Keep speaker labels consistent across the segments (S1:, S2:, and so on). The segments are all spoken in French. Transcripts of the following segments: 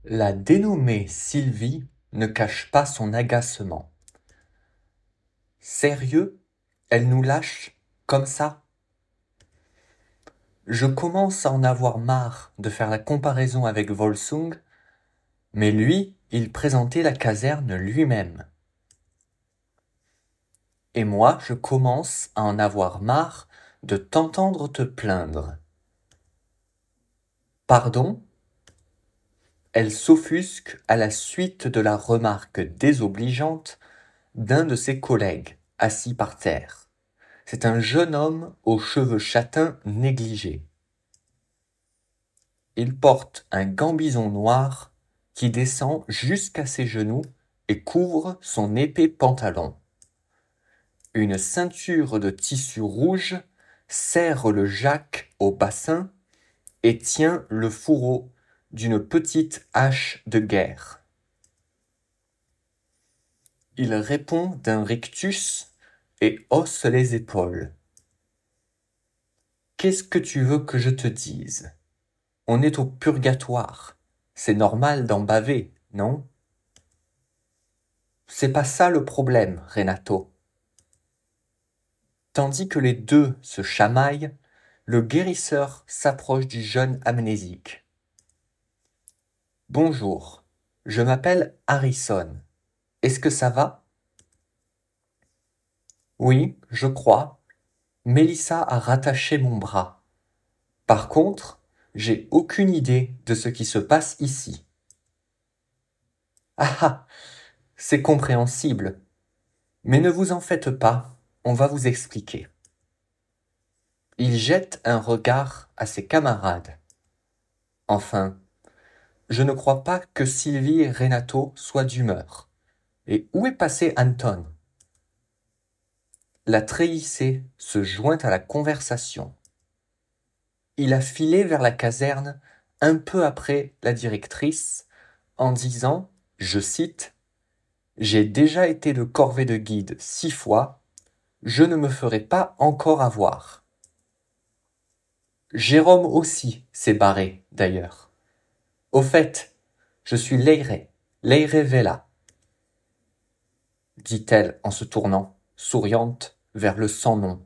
S1: La dénommée Sylvie ne cache pas son agacement. Sérieux, elle nous lâche comme ça? Je commence à en avoir marre de faire la comparaison avec Volsung, mais lui, il présentait la caserne lui-même. Et moi, je commence à en avoir marre de t'entendre te plaindre. Pardon? Elle s'offusque à la suite de la remarque désobligeante d'un de ses collègues, assis par terre. C'est un jeune homme aux cheveux châtains négligés. Il porte un gambison noir qui descend jusqu'à ses genoux et couvre son épais pantalon. Une ceinture de tissu rouge serre le jack au bassin et tient le fourreau d'une petite hache de guerre. Il répond d'un rictus et hausse les épaules. Qu'est-ce que tu veux que je te dise? On est au purgatoire. C'est normal d'en baver, non? C'est pas ça le problème, Renato. Tandis que les deux se chamaillent, le guérisseur s'approche du jeune amnésique. Bonjour, je m'appelle Harrison. Est-ce que ça va? Oui, je crois. Mélissa a rattaché mon bras. Par contre, j'ai aucune idée de ce qui se passe ici. Ah ah, c'est compréhensible. Mais ne vous en faites pas, on va vous expliquer. Il jette un regard à ses camarades. Enfin, je ne crois pas que Sylvie et Renato soient d'humeur. Et où est passé Anton? La Tréhissée se joint à la conversation. Il a filé vers la caserne un peu après la directrice en disant, je cite, « J'ai déjà été de corvée de guide 6 fois, je ne me ferai pas encore avoir. » Jérôme aussi s'est barré, d'ailleurs. Au fait, je suis Leire Vela, dit-elle en se tournant, souriante, vers le sans-nom.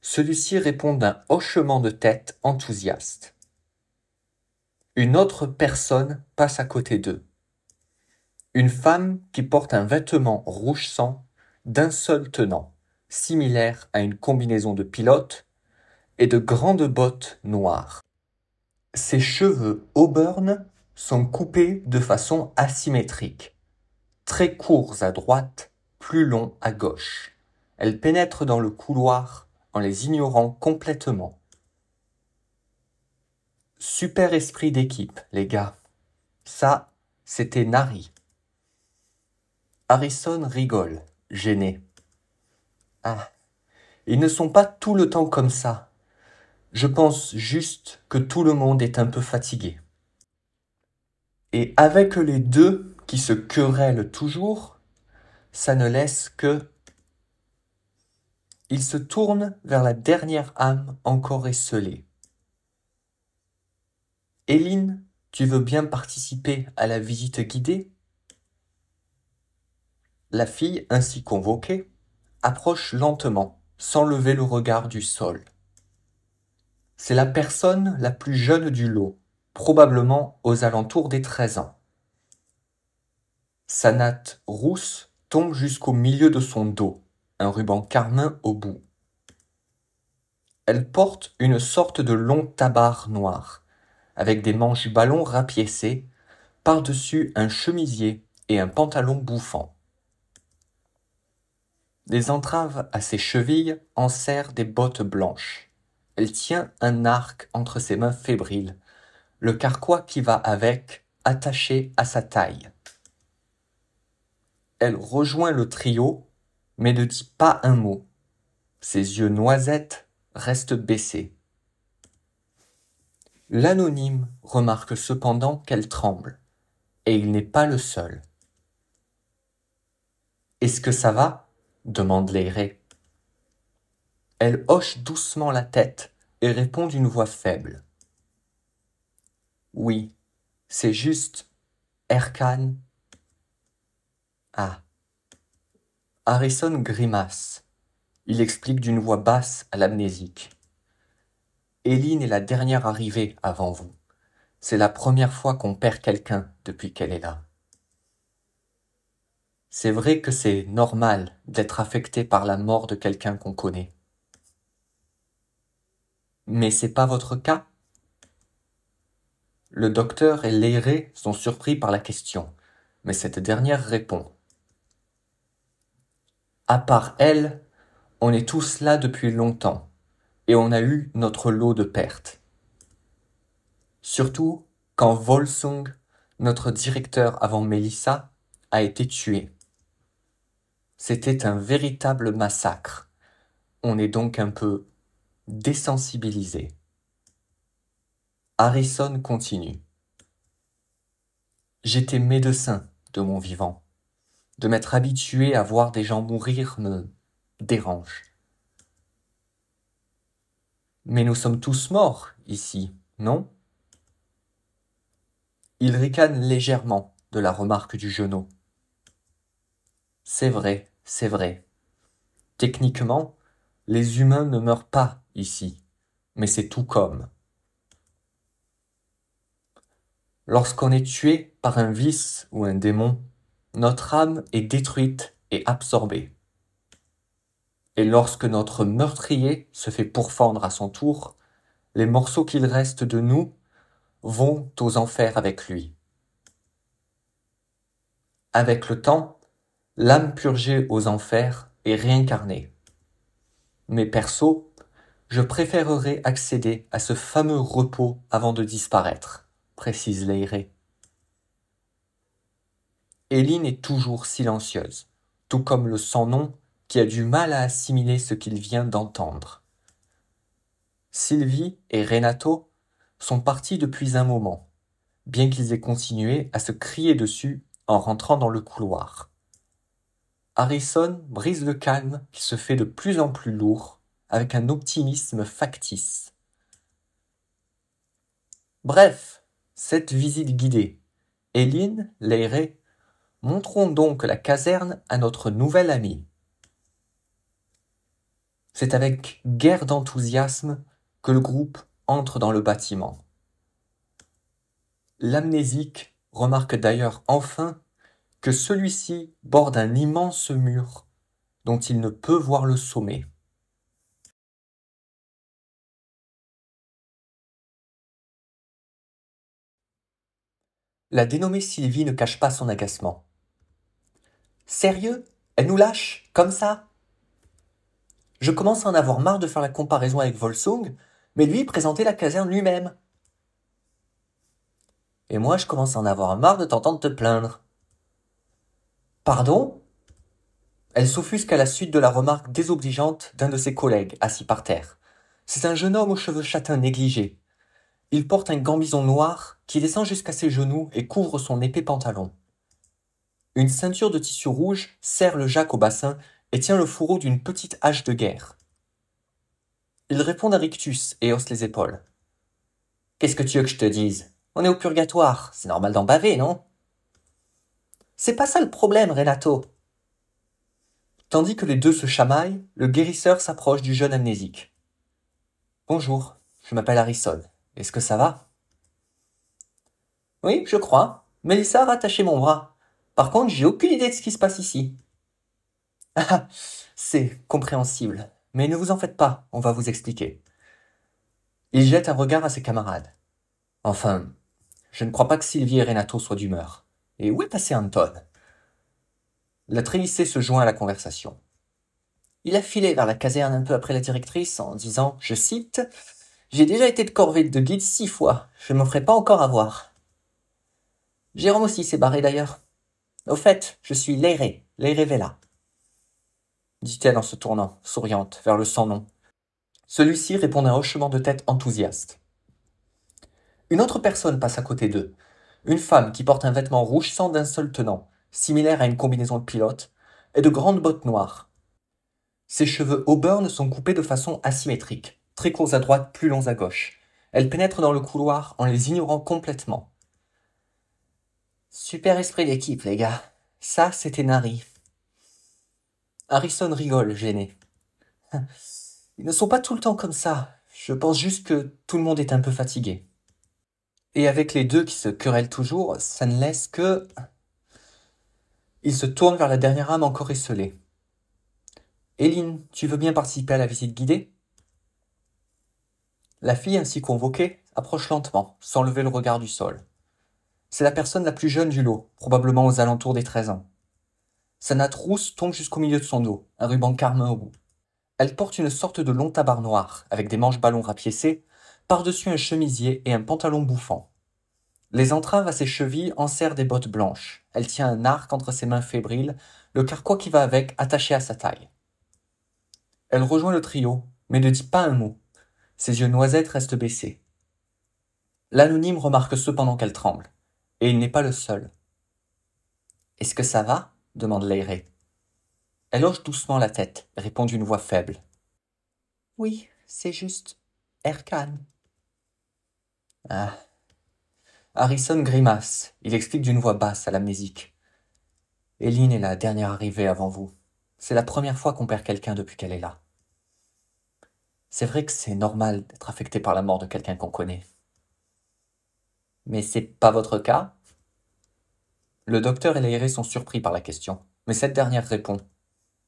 S1: Celui-ci répond d'un hochement de tête enthousiaste. Une autre personne passe à côté d'eux. Une femme qui porte un vêtement rouge sang d'un seul tenant, similaire à une combinaison de pilote, et de grandes bottes noires. Ses cheveux auburn sont coupés de façon asymétrique, très courts à droite, plus longs à gauche. Elle pénètre dans le couloir en les ignorant complètement. Super esprit d'équipe, les gars. Ça, c'était Nari. Harrison rigole, gêné. Ah, ils ne sont pas tout le temps comme ça. Je pense juste que tout le monde est un peu fatigué. Et avec les deux qui se querellent toujours, ça ne laisse que... Il se tourne vers la dernière âme encore esselée. Éline, tu veux bien participer à la visite guidée? La fille, ainsi convoquée, approche lentement, sans lever le regard du sol. C'est la personne la plus jeune du lot, probablement aux alentours des 13 ans. Sa natte rousse tombe jusqu'au milieu de son dos, un ruban carmin au bout. Elle porte une sorte de long tabard noir, avec des manches ballons rapiécées, par-dessus un chemisier et un pantalon bouffant. Des entraves à ses chevilles enserrent des bottes blanches. Elle tient un arc entre ses mains fébriles, le carquois qui va avec, attaché à sa taille. Elle rejoint le trio, mais ne dit pas un mot. Ses yeux noisettes restent baissés. L'anonyme remarque cependant qu'elle tremble, et il n'est pas le seul. « Est-ce que ça va ?» demande Leire. Elle hoche doucement la tête et répond d'une voix faible. « Oui, c'est juste, Erkan. Ah. Harrison grimace. Il explique d'une voix basse à l'amnésique. Eileen est la dernière arrivée avant vous. C'est la première fois qu'on perd quelqu'un depuis qu'elle est là. C'est vrai que c'est normal d'être affecté par la mort de quelqu'un qu'on connaît. Mais c'est pas votre cas? Le docteur et Leire sont surpris par la question, mais cette dernière répond. À part elle, on est tous là depuis longtemps, et on a eu notre lot de pertes. Surtout quand Volsung, notre directeur avant Melissa, a été tué. C'était un véritable massacre. On est donc un peu désensibilisé. Harrison continue. J'étais médecin de mon vivant. De m'être habitué à voir des gens mourir me dérange. Mais nous sommes tous morts ici, non? Il ricane légèrement de la remarque du genou. C'est vrai, c'est vrai. Techniquement, les humains ne meurent pas ici, mais c'est tout comme. Lorsqu'on est tué par un vice ou un démon, notre âme est détruite et absorbée. Et lorsque notre meurtrier se fait pourfendre à son tour, les morceaux qu'il reste de nous vont aux enfers avec lui. Avec le temps, l'âme purgée aux enfers est réincarnée. Mais perso, je préférerais accéder à ce fameux repos avant de disparaître, précise Leire. Eileen est toujours silencieuse, tout comme le sans-nom qui a du mal à assimiler ce qu'il vient d'entendre. Sylvie et Renato sont partis depuis un moment, bien qu'ils aient continué à se crier dessus en rentrant dans le couloir. Harrison brise le calme qui se fait de plus en plus lourd avec un optimisme factice. Bref, cette visite guidée, Eileen, Leire, montrons donc la caserne à notre nouvel ami. C'est avec guère d'enthousiasme que le groupe entre dans le bâtiment. L'amnésique remarque d'ailleurs enfin que celui-ci borde un immense mur dont il ne peut voir le sommet. La dénommée Sylvie ne cache pas son agacement. Sérieux? Elle nous lâche, comme ça? Je commence à en avoir marre de faire la comparaison avec Volsung, mais lui présentait la caserne lui-même. Et moi, je commence à en avoir marre de t'entendre te plaindre. Pardon? Elle s'offusque à la suite de la remarque désobligeante d'un de ses collègues, assis par terre. C'est un jeune homme aux cheveux châtains négligés. Il porte un gambison noir qui descend jusqu'à ses genoux et couvre son épais pantalon. Une ceinture de tissu rouge serre le jack au bassin et tient le fourreau d'une petite hache de guerre. Il répond d'un rictus et hausse les épaules. Qu'est-ce que tu veux que je te dise? On est au purgatoire, c'est normal d'en baver, non? C'est pas ça le problème, Renato. Tandis que les deux se chamaillent, le guérisseur s'approche du jeune amnésique. Bonjour, je m'appelle Harrison. Est-ce que ça va? Oui, je crois. Melissa a rattaché mon bras. Par contre, j'ai aucune idée de ce qui se passe ici. Ah, c'est compréhensible. Mais ne vous en faites pas, on va vous expliquer. Il jette un regard à ses camarades. Enfin, je ne crois pas que Sylvie et Renato soient d'humeur. Et où est passé Anton? La trémissée se joint à la conversation. Il a filé vers la caserne un peu après la directrice en disant, je cite, « J'ai déjà été de corvée de guide 6 fois, je ne me ferai pas encore avoir. » Jérôme aussi s'est barré d'ailleurs. Au fait, je suis Leire Vela, dit-elle en se tournant, souriante, vers le sans-nom. Celui-ci répond d'un hochement de tête enthousiaste. Une autre personne passe à côté d'eux, une femme qui porte un vêtement rouge sans d'un seul tenant, similaire à une combinaison de pilote, et de grandes bottes noires. Ses cheveux auburn sont coupés de façon asymétrique, très courts à droite, plus longs à gauche. Elle pénètre dans le couloir en les ignorant complètement. Super esprit d'équipe, les gars. Ça, c'était Nari. Harrison rigole, gêné. Ils ne sont pas tout le temps comme ça. Je pense juste que tout le monde est un peu fatigué. Et avec les deux qui se querellent toujours, ça ne laisse que... Il se tourne vers la dernière âme encore esselée. Eileen, tu veux bien participer à la visite guidée? La fille ainsi convoquée approche lentement, sans lever le regard du sol. C'est la personne la plus jeune du lot, probablement aux alentours des 13 ans. Sa natte rousse tombe jusqu'au milieu de son dos, un ruban carmin au bout. Elle porte une sorte de long tabard noir, avec des manches ballons rapiécées, par-dessus un chemisier et un pantalon bouffant. Les entraves à ses chevilles enserrent des bottes blanches. Elle tient un arc entre ses mains fébriles, le carquois qui va avec attaché à sa taille. Elle rejoint le trio, mais ne dit pas un mot. Ses yeux noisettes restent baissés. L'anonyme remarque cependant qu'elle tremble. Et il n'est pas le seul. « Est-ce que ça va ?» demande Leire. Elle hoche doucement la tête et répond d'une voix faible. « Oui, c'est juste Erkan. » Ah. Harrison grimace. Il explique d'une voix basse à l'amnésique. « Eileen est la dernière arrivée avant vous. C'est la première fois qu'on perd quelqu'un depuis qu'elle est là. C'est vrai que c'est normal d'être affecté par la mort de quelqu'un qu'on connaît. Mais c'est pas votre cas ?» Le docteur et Leire sont surpris par la question, mais cette dernière répond.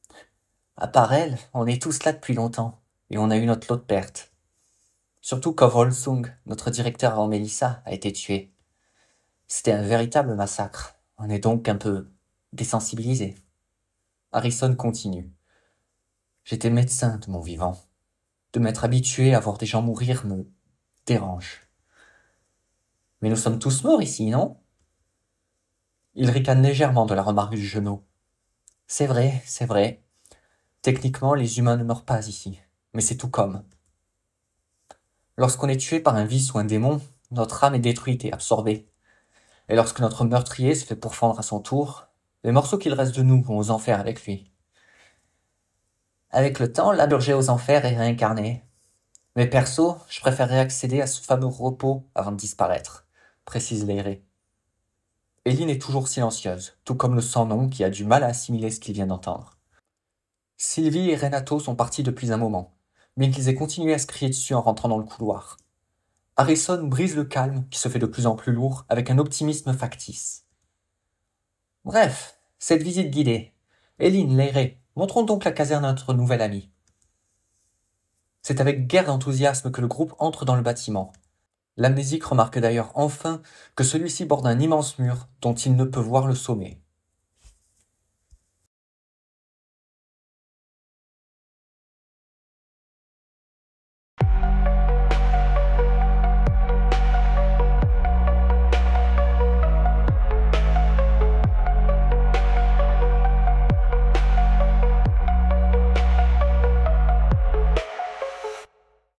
S1: « À part elle, on est tous là depuis longtemps, et on a eu notre lot de pertes. Surtout quand Volsung, notre directeur avant Melissa, a été tué. C'était un véritable massacre. On est donc un peu désensibilisé. » Harrison continue. « J'étais médecin de mon vivant. De m'être habitué à voir des gens mourir me dérange. Mais nous sommes tous morts ici, non ?» Il ricane légèrement de la remarque du genou. « C'est vrai, c'est vrai. Techniquement, les humains ne meurent pas ici, mais c'est tout comme. Lorsqu'on est tué par un vice ou un démon, notre âme est détruite et absorbée. Et lorsque notre meurtrier se fait pourfendre à son tour, les morceaux qu'il reste de nous vont aux enfers avec lui. Avec le temps, l'aburgé aux enfers est réincarné. Mais perso, je préférerais accéder à ce fameux repos avant de disparaître, précise Leire. Eileen est toujours silencieuse, tout comme le sans-nom qui a du mal à assimiler ce qu'il vient d'entendre. Sylvie et Renato sont partis depuis un moment, bien qu'ils aient continué à se crier dessus en rentrant dans le couloir. Harrison brise le calme, qui se fait de plus en plus lourd, avec un optimisme factice. Bref, cette visite guidée. Eileen, Leire, montrons donc la caserne à notre nouvel ami. C'est avec guère d'enthousiasme que le groupe entre dans le bâtiment. L'amnésique remarque d'ailleurs enfin que celui-ci borde un immense mur dont il ne peut voir le sommet.